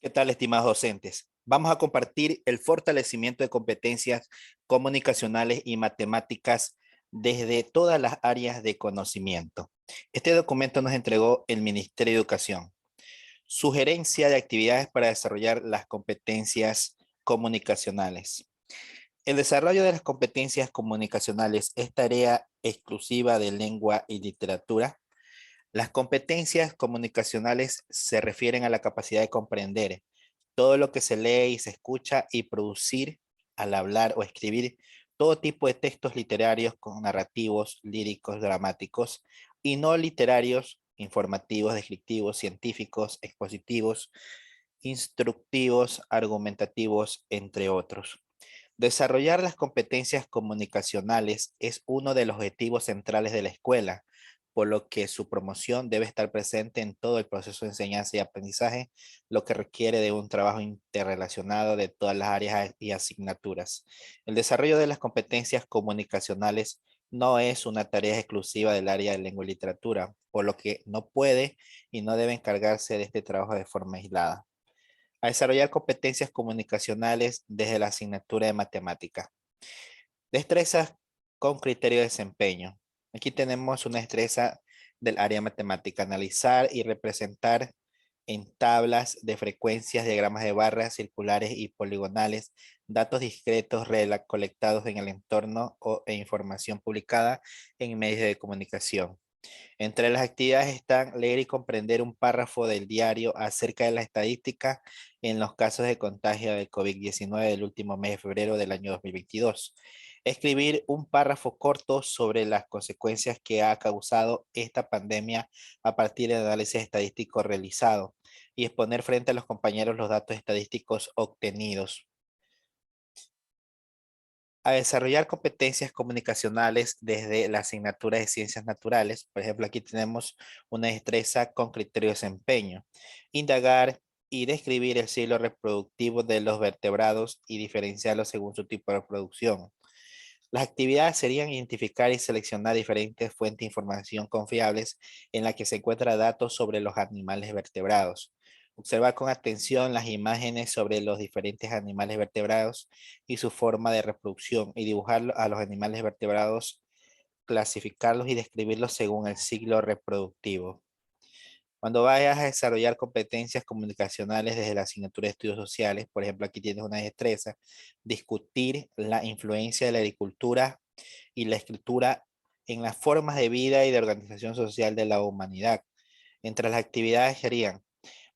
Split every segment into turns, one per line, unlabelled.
¿Qué tal, estimados docentes? Vamos a compartir el fortalecimiento de competencias comunicacionales y matemáticas desde todas las áreas de conocimiento. Este documento nos entregó el Ministerio de Educación. Sugerencia de actividades para desarrollar las competencias comunicacionales. El desarrollo de las competencias comunicacionales es tarea exclusiva de lengua y literatura. Las competencias comunicacionales se refieren a la capacidad de comprender todo lo que se lee y se escucha y producir al hablar o escribir todo tipo de textos literarios con narrativos, líricos, dramáticos y no literarios, informativos, descriptivos, científicos, expositivos, instructivos, argumentativos, entre otros. Desarrollar las competencias comunicacionales es uno de los objetivos centrales de la escuela, por lo que su promoción debe estar presente en todo el proceso de enseñanza y aprendizaje, lo que requiere de un trabajo interrelacionado de todas las áreas y asignaturas. El desarrollo de las competencias comunicacionales no es una tarea exclusiva del área de lengua y literatura, por lo que no puede y no debe encargarse de este trabajo de forma aislada. A desarrollar competencias comunicacionales desde la asignatura de matemática. Destrezas con criterio de desempeño. Aquí tenemos una destreza del área matemática, analizar y representar en tablas de frecuencias, diagramas de barras circulares y poligonales, datos discretos colectados en el entorno e información publicada en medios de comunicación. Entre las actividades están leer y comprender un párrafo del diario acerca de la estadística en los casos de contagio de COVID-19 del último mes de febrero del año 2022. Escribir un párrafo corto sobre las consecuencias que ha causado esta pandemia a partir del análisis estadístico realizado y exponer frente a los compañeros los datos estadísticos obtenidos. A desarrollar competencias comunicacionales desde la asignatura de ciencias naturales. Por ejemplo, aquí tenemos una destreza con criterio de desempeño. Indagar y describir el ciclo reproductivo de los vertebrados y diferenciarlos según su tipo de reproducción. Las actividades serían identificar y seleccionar diferentes fuentes de información confiables en las que se encuentran datos sobre los animales vertebrados. Observar con atención las imágenes sobre los diferentes animales vertebrados y su forma de reproducción y dibujar a los animales vertebrados, clasificarlos y describirlos según el ciclo reproductivo. Cuando vayas a desarrollar competencias comunicacionales desde la asignatura de estudios sociales, por ejemplo, aquí tienes una destreza, discutir la influencia de la agricultura y la escritura en las formas de vida y de organización social de la humanidad. Entre las actividades serían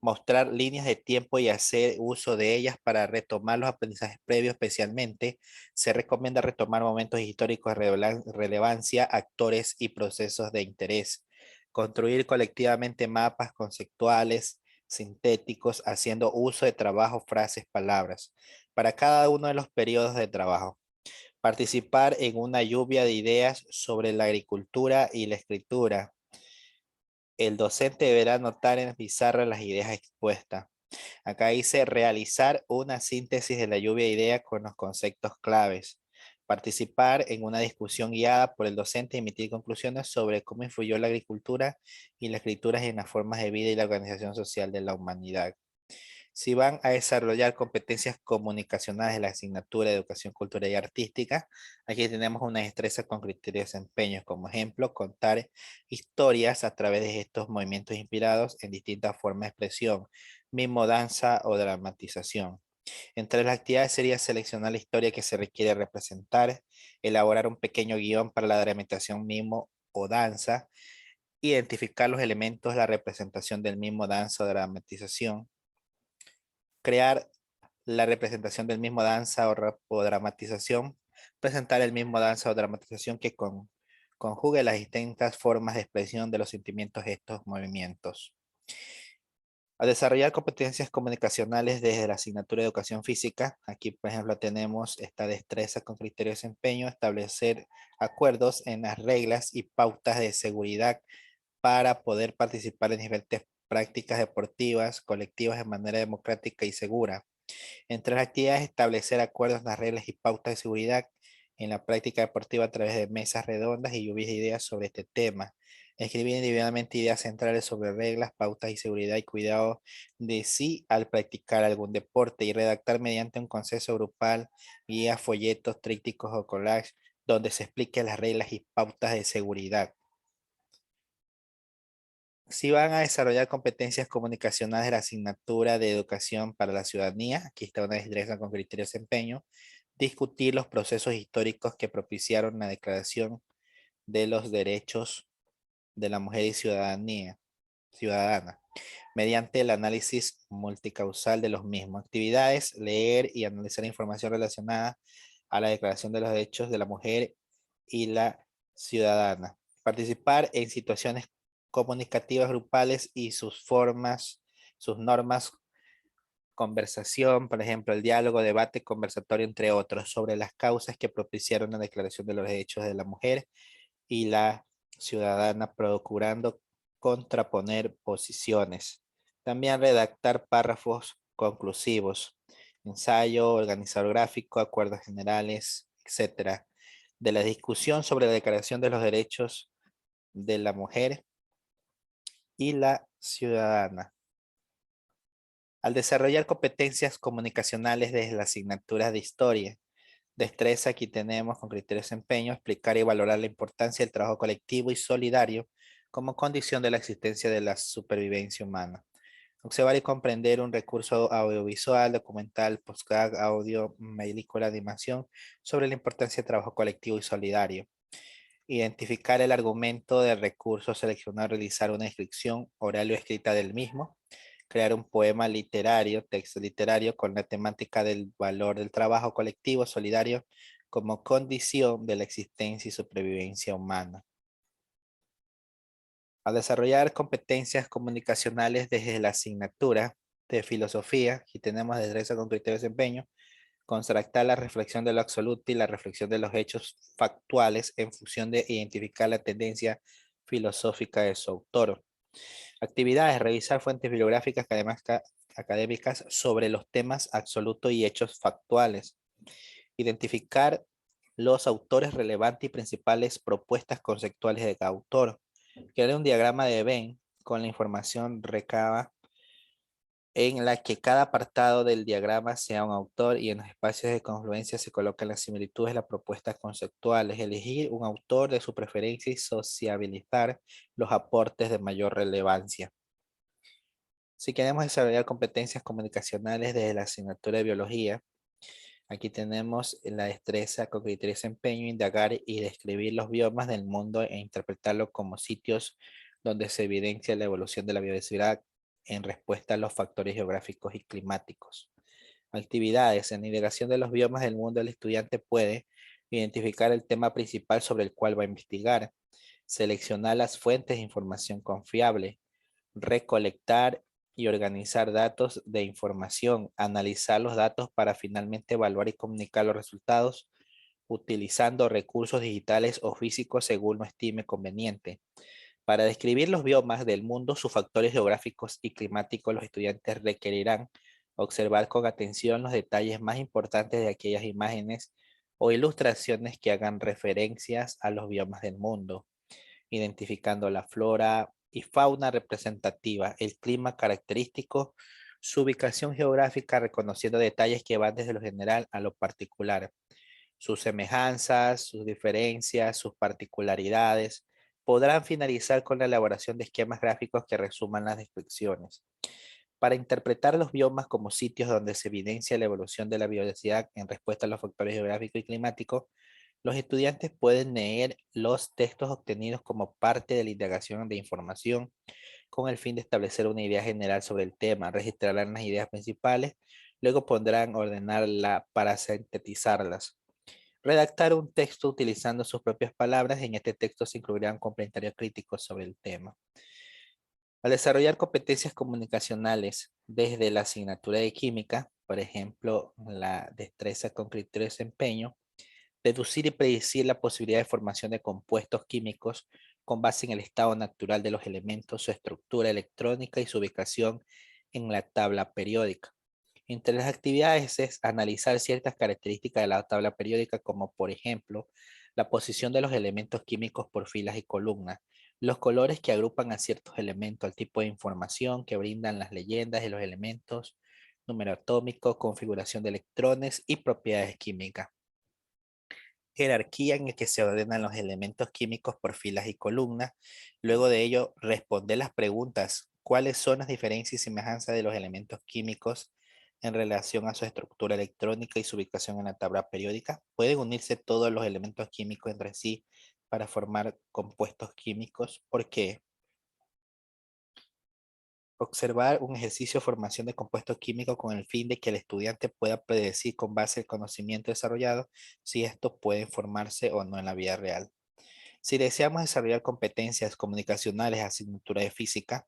mostrar líneas de tiempo y hacer uso de ellas para retomar los aprendizajes previos. Especialmente se recomienda retomar momentos históricos de relevancia, actores y procesos de interés. Construir colectivamente mapas conceptuales sintéticos haciendo uso de trabajo, frases, palabras para cada uno de los periodos de trabajo. Participar en una lluvia de ideas sobre la agricultura y la escritura. El docente deberá anotar en pizarra las ideas expuestas. Acá dice realizar una síntesis de la lluvia de ideas con los conceptos claves. Participar en una discusión guiada por el docente y emitir conclusiones sobre cómo influyó la agricultura y la escritura en las formas de vida y la organización social de la humanidad. Si van a desarrollar competencias comunicacionales de la asignatura de Educación Cultural y Artística, aquí tenemos una destreza con criterios de desempeño. Como ejemplo, contar historias a través de estos movimientos inspirados en distintas formas de expresión, mimo, danza o dramatización. Entre las actividades sería seleccionar la historia que se requiere representar, elaborar un pequeño guión para la dramatización, mimo o danza, identificar los elementos de la representación del mimo, danza o dramatización, crear la representación del mismo danza o dramatización, presentar el mismo danza o dramatización que conjugue las distintas formas de expresión de los sentimientos, estos movimientos. A desarrollar competencias comunicacionales desde la asignatura de educación física. Aquí, por ejemplo, tenemos esta destreza con criterio de desempeño, establecer acuerdos en las reglas y pautas de seguridad para poder participar en diferentes prácticas deportivas colectivas de manera democrática y segura. Entre las actividades, establecer acuerdos, las reglas y pautas de seguridad en la práctica deportiva a través de mesas redondas y lluvias de ideas sobre este tema. Escribir individualmente ideas centrales sobre reglas, pautas y seguridad y cuidado de sí al practicar algún deporte y redactar mediante un consenso grupal, guías, folletos, trípticos o collages donde se expliquen las reglas y pautas de seguridad. Si van a desarrollar competencias comunicacionales de la asignatura de educación para la ciudadanía, aquí está una destreza con criterios de desempeño, discutir los procesos históricos que propiciaron la Declaración de los Derechos de la Mujer y Ciudadana, mediante el análisis multicausal de los mismos. Actividades, leer y analizar información relacionada a la Declaración de los Derechos de la Mujer y la Ciudadana. Participar en situaciones comunicativas grupales y sus formas, sus normas, conversación, por ejemplo, el diálogo, debate, conversatorio, entre otros, sobre las causas que propiciaron la Declaración de los Derechos de la Mujer y la Ciudadana, procurando contraponer posiciones. También redactar párrafos conclusivos, ensayo, organizador gráfico, acuerdos generales, etcétera, de la discusión sobre la Declaración de los Derechos de la Mujer y la Ciudadana. Al desarrollar competencias comunicacionales desde las asignaturas de historia, destreza, aquí tenemos con criterios de desempeño, explicar y valorar la importancia del trabajo colectivo y solidario como condición de la existencia de la supervivencia humana. Observar y comprender un recurso audiovisual, documental, postgag, audio, película, animación sobre la importancia del trabajo colectivo y solidario. Identificar el argumento del recurso, seleccionar, realizar una descripción oral o escrita del mismo, crear un poema literario, texto literario con la temática del valor del trabajo colectivo solidario como condición de la existencia y supervivencia humana. Al desarrollar competencias comunicacionales desde la asignatura de filosofía, aquí tenemos destreza con criterio de desempeño, contrastar la reflexión de lo absoluto y la reflexión de los hechos factuales en función de identificar la tendencia filosófica de su autor. Actividades, revisar fuentes bibliográficas académicas sobre los temas absolutos y hechos factuales. Identificar los autores relevantes y principales propuestas conceptuales de cada autor. Crear un diagrama de Venn con la información recaba en la que cada apartado del diagrama sea un autor y en los espacios de confluencia se colocan las similitudes de las propuestas conceptuales. Elegir un autor de su preferencia y sociabilizar los aportes de mayor relevancia. Si queremos desarrollar competencias comunicacionales desde la asignatura de biología, aquí tenemos la destreza con criterio de desempeño, indagar y describir los biomas del mundo e interpretarlos como sitios donde se evidencia la evolución de la biodiversidad en respuesta a los factores geográficos y climáticos. Actividades. En indagación de los biomas del mundo, el estudiante puede identificar el tema principal sobre el cual va a investigar, seleccionar las fuentes de información confiable, recolectar y organizar datos de información, analizar los datos para finalmente evaluar y comunicar los resultados utilizando recursos digitales o físicos según lo estime conveniente. Para describir los biomas del mundo, sus factores geográficos y climáticos, los estudiantes requerirán observar con atención los detalles más importantes de aquellas imágenes o ilustraciones que hagan referencias a los biomas del mundo, identificando la flora y fauna representativa, el clima característico, su ubicación geográfica, reconociendo detalles que van desde lo general a lo particular, sus semejanzas, sus diferencias, sus particularidades. Podrán finalizar con la elaboración de esquemas gráficos que resuman las descripciones. Para interpretar los biomas como sitios donde se evidencia la evolución de la biodiversidad en respuesta a los factores geográficos y climáticos, los estudiantes pueden leer los textos obtenidos como parte de la indagación de información con el fin de establecer una idea general sobre el tema, registrarán las ideas principales, luego podrán ordenarla para sintetizarlas. Redactar un texto utilizando sus propias palabras, en este texto se incluirán comentarios críticos sobre el tema. Al desarrollar competencias comunicacionales desde la asignatura de química, por ejemplo, la destreza con criterio de desempeño, deducir y predecir la posibilidad de formación de compuestos químicos con base en el estado natural de los elementos, su estructura electrónica y su ubicación en la tabla periódica. Entre las actividades es analizar ciertas características de la tabla periódica, como por ejemplo, la posición de los elementos químicos por filas y columnas, Los colores que agrupan a ciertos elementos, el tipo de información que brindan las leyendas de los elementos, número atómico, configuración de electrones y propiedades químicas. Jerarquía en el que se ordenan los elementos químicos por filas y columnas. Luego de ello, responder las preguntas. ¿Cuáles son las diferencias y semejanzas de los elementos químicos en relación a su estructura electrónica y su ubicación en la tabla periódica? ¿Pueden unirse todos los elementos químicos entre sí para formar compuestos químicos? ¿Por qué? Observar un ejercicio de formación de compuestos químicos con el fin de que el estudiante pueda predecir con base al conocimiento desarrollado si estos pueden formarse o no en la vida real. Si deseamos desarrollar competencias comunicacionales, asignatura de física,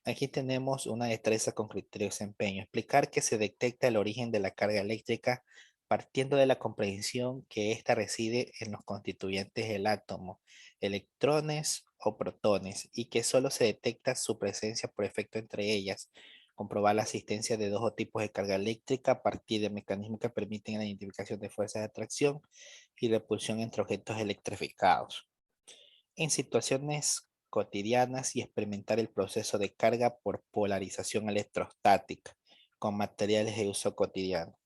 aquí tenemos una destreza con criterio de desempeño. Explicar que se detecta el origen de la carga eléctrica partiendo de la comprensión que ésta reside en los constituyentes del átomo, electrones o protones, y que solo se detecta su presencia por efecto entre ellas. Comprobar la existencia de dos tipos de carga eléctrica a partir de mecanismos que permiten la identificación de fuerzas de atracción y repulsión entre objetos electrificados en situaciones cotidianas y experimentar el proceso de carga por polarización electrostática con materiales de uso cotidiano.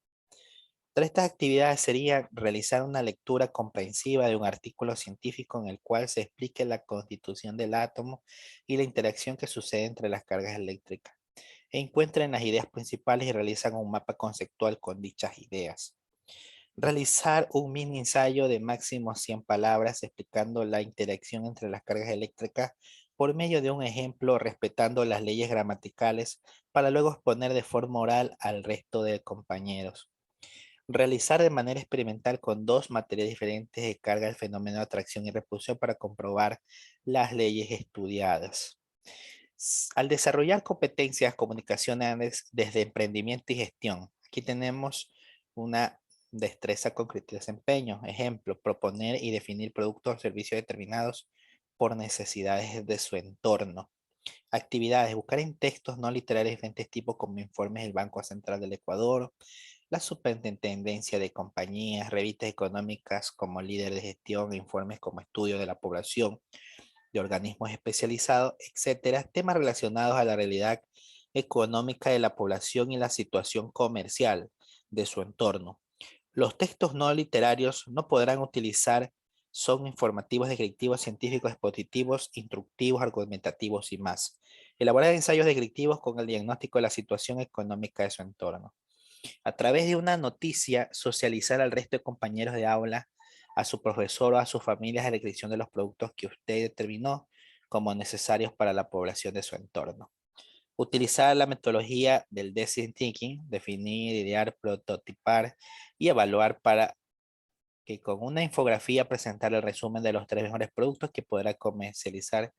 Entre estas actividades serían realizar una lectura comprensiva de un artículo científico en el cual se explique la constitución del átomo y la interacción que sucede entre las cargas eléctricas. Encuentren las ideas principales y realizan un mapa conceptual con dichas ideas. Realizar un mini ensayo de máximo 100 palabras explicando la interacción entre las cargas eléctricas por medio de un ejemplo respetando las leyes gramaticales para luego exponer de forma oral al resto de compañeros. Realizar de manera experimental con dos materias diferentes de carga el fenómeno de atracción y repulsión para comprobar las leyes estudiadas. Al desarrollar competencias comunicacionales desde emprendimiento y gestión, aquí tenemos una destreza con criterio de desempeño. Ejemplo, proponer y definir productos o servicios determinados por necesidades de su entorno. Actividades, buscar en textos no literarios de diferentes tipos como informes del Banco Central del Ecuador, la Superintendencia de Compañías, revistas económicas como Líder de Gestión, informes como Estudio de la Población, de organismos especializados, etcétera, temas relacionados a la realidad económica de la población y la situación comercial de su entorno. Los textos no literarios no podrán utilizar, son informativos, descriptivos, científicos, expositivos, instructivos, argumentativos y más. Elaborar ensayos descriptivos con el diagnóstico de la situación económica de su entorno. A través de una noticia, socializar al resto de compañeros de aula, a su profesor o a sus familias la descripción de los productos que usted determinó como necesarios para la población de su entorno. Utilizar la metodología del Design Thinking, definir, idear, prototipar y evaluar para que con una infografía presentar el resumen de los 3 mejores productos que podrá comercializar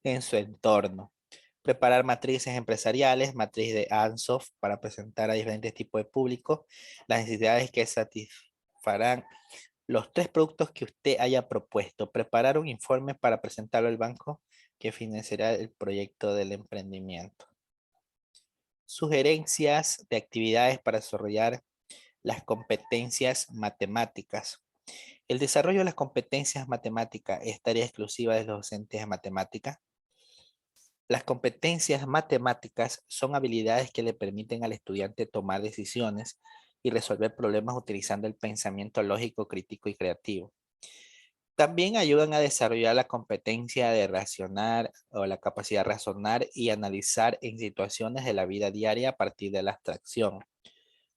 en su entorno. Preparar matrices empresariales, matriz de Ansoff para presentar a diferentes tipos de público las necesidades que satisfarán los 3 productos que usted haya propuesto. Preparar un informe para presentarlo al banco que financiará el proyecto del emprendimiento. Sugerencias de actividades para desarrollar las competencias matemáticas. El desarrollo de las competencias matemáticas es tarea exclusiva de los docentes de matemáticas. Las competencias matemáticas son habilidades que le permiten al estudiante tomar decisiones y resolver problemas utilizando el pensamiento lógico, crítico y creativo. También ayudan a desarrollar la competencia de razonar o la capacidad de razonar y analizar en situaciones de la vida diaria a partir de la abstracción.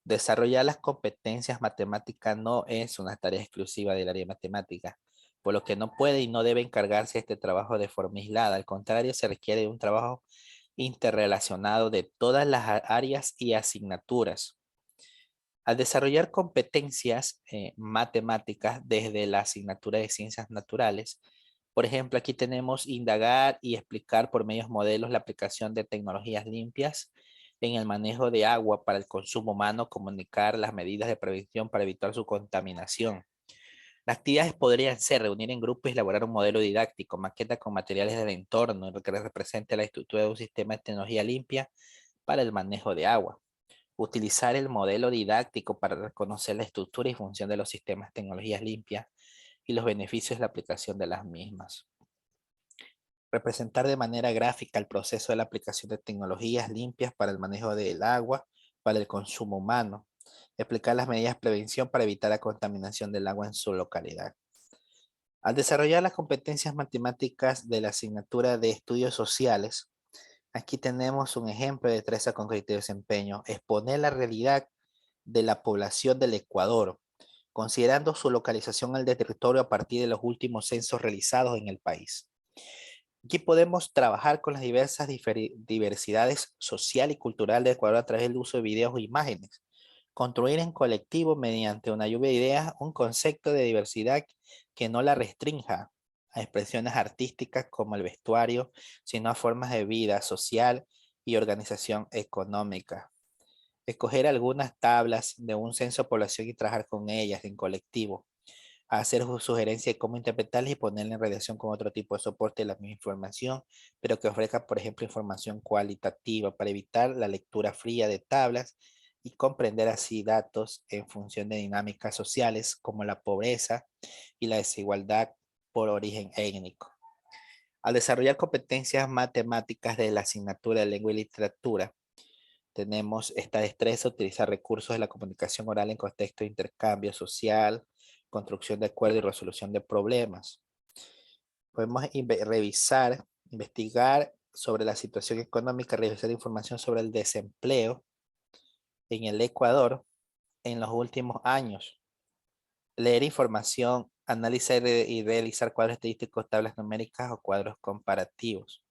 Desarrollar las competencias matemáticas no es una tarea exclusiva del área de matemáticas, por lo que no puede y no debe encargarse de este trabajo de forma aislada. Al contrario, se requiere de un trabajo interrelacionado de todas las áreas y asignaturas. Al desarrollar competencias matemáticas desde la asignatura de ciencias naturales, por ejemplo, aquí tenemos indagar y explicar por medios modelos la aplicación de tecnologías limpias en el manejo de agua para el consumo humano, comunicar las medidas de prevención para evitar su contaminación. Las actividades podrían ser reunir en grupos y elaborar un modelo didáctico, maqueta con materiales del entorno, lo que represente la estructura de un sistema de tecnología limpia para el manejo de agua. Utilizar el modelo didáctico para reconocer la estructura y función de los sistemas de tecnologías limpias y los beneficios de la aplicación de las mismas. representar de manera gráfica el proceso de la aplicación de tecnologías limpias para el manejo del agua, para el consumo humano, explicar las medidas de prevención para evitar la contaminación del agua en su localidad. Al desarrollar las competencias matemáticas de la asignatura de estudios sociales, aquí tenemos un ejemplo de destreza con criterio de desempeño, exponer la realidad de la población del Ecuador, considerando su localización al territorio a partir de los últimos censos realizados en el país. Aquí podemos trabajar con las diversas diversidades social y cultural de Ecuador a través del uso de videos o imágenes. Construir en colectivo mediante una lluvia de ideas un concepto de diversidad que no la restrinja a expresiones artísticas como el vestuario, sino a formas de vida social y organización económica. Escoger algunas tablas de un censo de población y trabajar con ellas en colectivo, hacer sugerencias de cómo interpretarlas y ponerla en relación con otro tipo de soporte de la misma información, pero que ofrezca, por ejemplo, información cualitativa para evitar la lectura fría de tablas y comprender así datos en función de dinámicas sociales como la pobreza y la desigualdad por origen étnico. Al desarrollar competencias matemáticas de la asignatura de lengua y literatura, tenemos esta destreza, utilizar recursos de la comunicación oral en contexto de intercambio social, construcción de acuerdos y resolución de problemas. Podemos revisar, investigar sobre la situación económica, revisar información sobre el desempleo en el Ecuador en los últimos años. Leer información, analizar y realizar cuadros estadísticos, tablas numéricas o cuadros comparativos.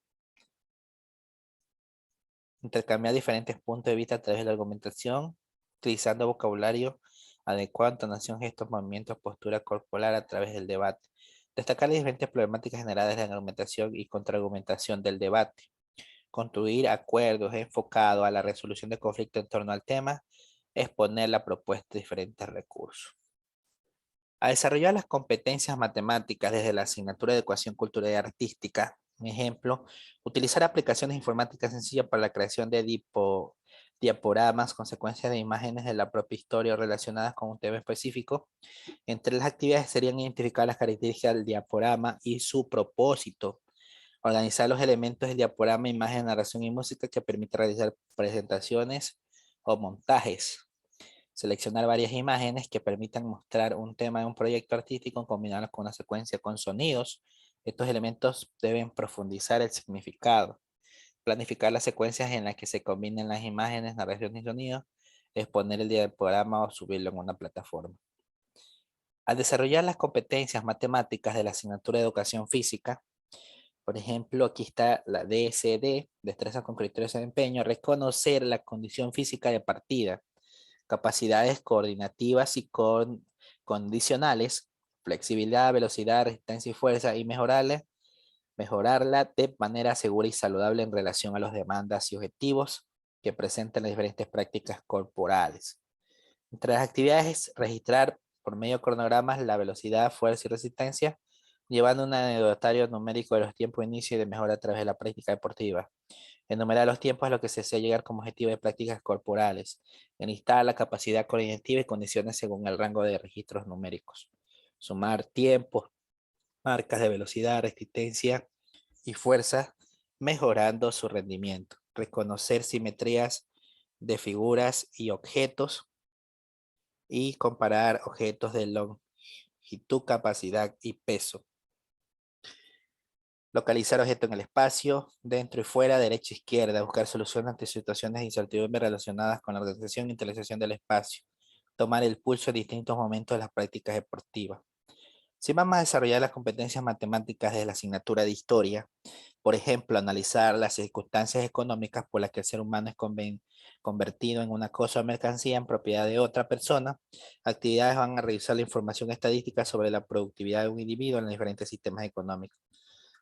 Intercambiar diferentes puntos de vista a través de la argumentación, utilizando vocabulario adecuado, entonación, gestos, movimientos, postura corporal a través del debate. Destacar las diferentes problemáticas generadas en la argumentación y contraargumentación del debate. Construir acuerdos enfocados a la resolución de conflictos en torno al tema. Exponer la propuesta de diferentes recursos. A desarrollar las competencias matemáticas desde la asignatura de Educación Cultural y Artística. Un ejemplo, utilizar aplicaciones informáticas sencillas para la creación de diaporamas, consecuencias de imágenes de la propia historia relacionadas con un tema específico. Entre las actividades serían identificar las características del diaporama y su propósito. Organizar los elementos del diaporama, imagen, narración y música que permite realizar presentaciones o montajes. Seleccionar varias imágenes que permitan mostrar un tema de un proyecto artístico, combinarlos con una secuencia con sonidos. Estos elementos deben profundizar el significado. Planificar las secuencias en las que se combinen las imágenes, narración y sonido. Exponer el diagrama o subirlo en una plataforma. Al desarrollar las competencias matemáticas de la asignatura de educación física, por ejemplo, aquí está la DSD, destreza con criterios de desempeño, reconocer la condición física de partida, capacidades coordinativas y condicionales, flexibilidad, velocidad, resistencia y fuerza, y mejorarla de manera segura y saludable en relación a las demandas y objetivos que presentan las diferentes prácticas corporales. Entre las actividades, registrar por medio de cronogramas la velocidad, fuerza y resistencia, llevando un anecdotario numérico de los tiempos de inicio y de mejora a través de la práctica deportiva. Enumerar los tiempos a los que se desea llegar como objetivo de prácticas corporales. Enlistar la capacidad coordinativa y condiciones según el rango de registros numéricos. Sumar tiempos, marcas de velocidad, resistencia y fuerza, mejorando su rendimiento. Reconocer simetrías de figuras y objetos y comparar objetos de longitud, capacidad y peso. Localizar objetos en el espacio, dentro y fuera, derecha e izquierda. Buscar soluciones ante situaciones de incertidumbre relacionadas con la organización y utilización del espacio. Tomar el pulso en distintos momentos de las prácticas deportivas. Si vamos a desarrollar las competencias matemáticas de la asignatura de historia, por ejemplo, analizar las circunstancias económicas por las que el ser humano es convertido en una cosa o mercancía en propiedad de otra persona, actividades van a revisar la información estadística sobre la productividad de un individuo en los diferentes sistemas económicos.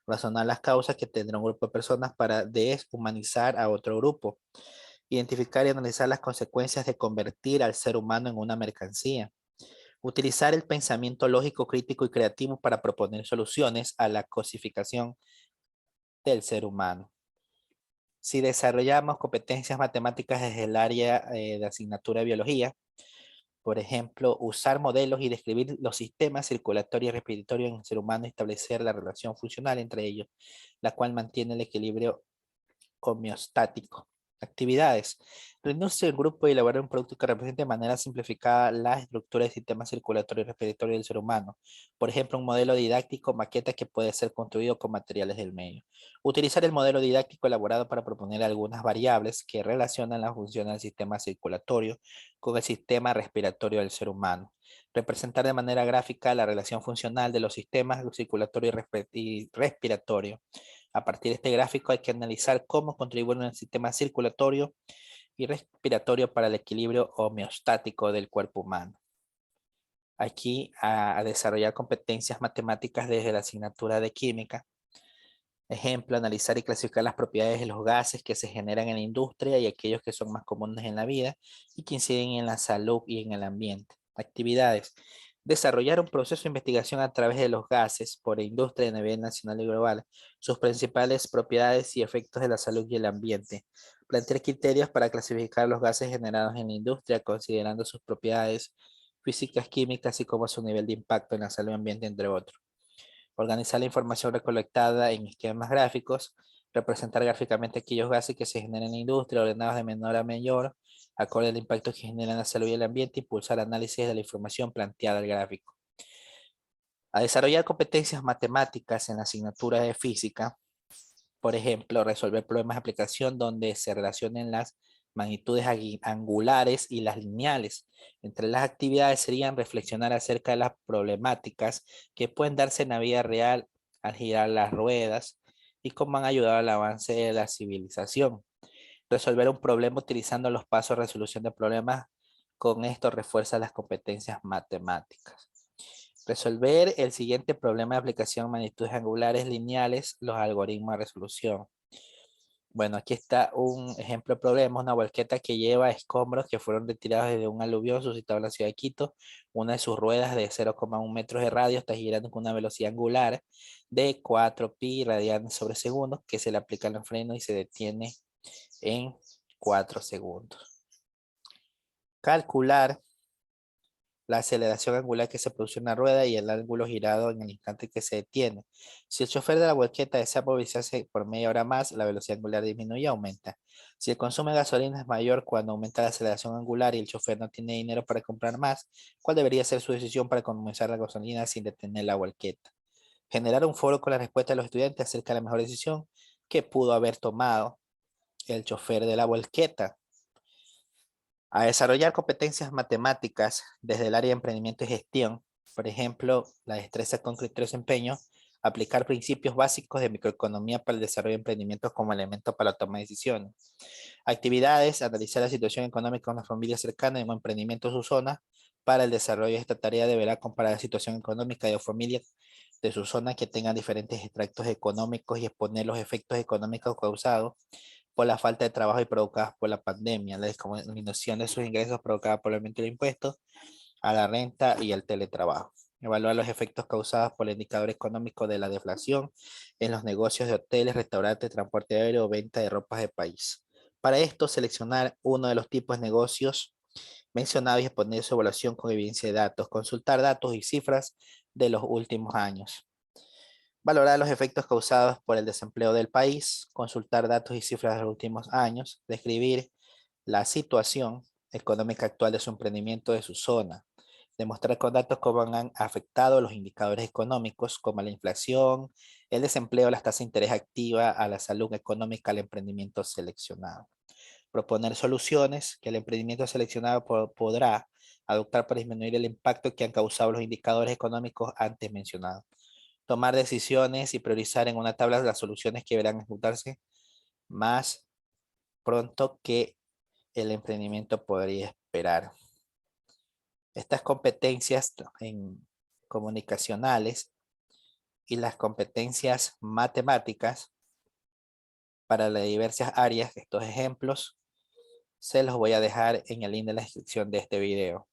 Razonar las causas que tendrá un grupo de personas para deshumanizar a otro grupo. Identificar y analizar las consecuencias de convertir al ser humano en una mercancía. Utilizar el pensamiento lógico, crítico y creativo para proponer soluciones a la cosificación del ser humano. Si desarrollamos competencias matemáticas desde el área de asignatura de biología, Por ejemplo, usar modelos y describir los sistemas circulatorios y respiratorios en el ser humano y establecer la relación funcional entre ellos, la cual mantiene el equilibrio homeostático. Actividades. Reunirse en grupo y elaborar un producto que represente de manera simplificada la estructura del sistema circulatorio y respiratorio del ser humano. Por ejemplo, un modelo didáctico maqueta que puede ser construido con materiales del medio. Utilizar el modelo didáctico elaborado para proponer algunas variables que relacionan la función del sistema circulatorio con el sistema respiratorio del ser humano. Representar de manera gráfica la relación funcional de los sistemas circulatorio y respiratorio. A partir de este gráfico hay que analizar cómo contribuyen el sistema circulatorio y respiratorio para el equilibrio homeostático del cuerpo humano. Aquí a desarrollar competencias matemáticas desde la asignatura de química. Ejemplo, analizar y clasificar las propiedades de los gases que se generan en la industria y aquellos que son más comunes en la vida y que inciden en la salud y en el ambiente. Actividades. Desarrollar un proceso de investigación a través de los gases por industria a nivel nacional y global, sus principales propiedades y efectos de la salud y el ambiente. Plantear criterios para clasificar los gases generados en la industria considerando sus propiedades físicas, químicas y como su nivel de impacto en la salud y ambiente, entre otros. Organizar la información recolectada en esquemas gráficos, representar gráficamente aquellos gases que se generan en la industria, ordenados de menor a mayor, acorde al impacto que generan en la salud y el ambiente, impulsar análisis de la información planteada al gráfico. A desarrollar competencias matemáticas en la asignatura de física, por ejemplo, resolver problemas de aplicación donde se relacionen las magnitudes angulares y las lineales. Entre las actividades serían reflexionar acerca de las problemáticas que pueden darse en la vida real al girar las ruedas y cómo han ayudado al avance de la civilización. Resolver un problema utilizando los pasos de resolución de problemas. Con esto refuerza las competencias matemáticas. Resolver el siguiente problema de aplicación: magnitudes angulares lineales, los algoritmos de resolución. Bueno, aquí está un ejemplo de problema: una volqueta que lleva escombros que fueron retirados desde un aluvión suscitado en la ciudad de Quito. Una de sus ruedas de 0,1 metros de radio está girando con una velocidad angular de 4 pi radianes sobre segundo, que se le aplica el freno y se detiene en 4 segundos. Calcular la aceleración angular que se produce en la rueda y el ángulo girado en el instante que se detiene. Si el chofer de la volqueta desea movilizarse por media hora más, la velocidad angular disminuye y aumenta. Si el consumo de gasolina es mayor cuando aumenta la aceleración angular y el chofer no tiene dinero para comprar más, ¿cuál debería ser su decisión para comenzar la gasolina sin detener la volqueta? Generar un foro con la respuesta de los estudiantes acerca de la mejor decisión que pudo haber tomado el chofer de la volqueta. A desarrollar competencias matemáticas desde el área de emprendimiento y gestión, por ejemplo, la destreza con criterio de desempeño, aplicar principios básicos de microeconomía para el desarrollo de emprendimientos como elemento para la toma de decisiones. Actividades: analizar la situación económica de una familia cercana en un emprendimiento en su zona. Para el desarrollo de esta tarea deberá comparar la situación económica de familias de su zona que tengan diferentes extractos económicos y exponer los efectos económicos causados por la falta de trabajo y provocadas por la pandemia, la disminución de sus ingresos provocada por el aumento de impuestos a la renta y el teletrabajo. Evaluar los efectos causados por el indicador económico de la deflación en los negocios de hoteles, restaurantes, transporte aéreo o venta de ropas de país. Para esto, seleccionar uno de los tipos de negocios mencionados y exponer su evaluación con evidencia de datos. Consultar datos y cifras de los últimos años. Valorar los efectos causados por el desempleo del país, consultar datos y cifras de los últimos años, describir la situación económica actual de su emprendimiento de su zona, demostrar con datos cómo han afectado los indicadores económicos como la inflación, el desempleo, las tasas de interés activa a la salud económica del emprendimiento seleccionado. Proponer soluciones que el emprendimiento seleccionado podrá adoptar para disminuir el impacto que han causado los indicadores económicos antes mencionados. Tomar decisiones y priorizar en una tabla las soluciones que deberán ejecutarse más pronto que el emprendimiento podría esperar. Estas competencias comunicacionales y las competencias matemáticas para las diversas áreas, estos ejemplos se los voy a dejar en el link de la descripción de este video.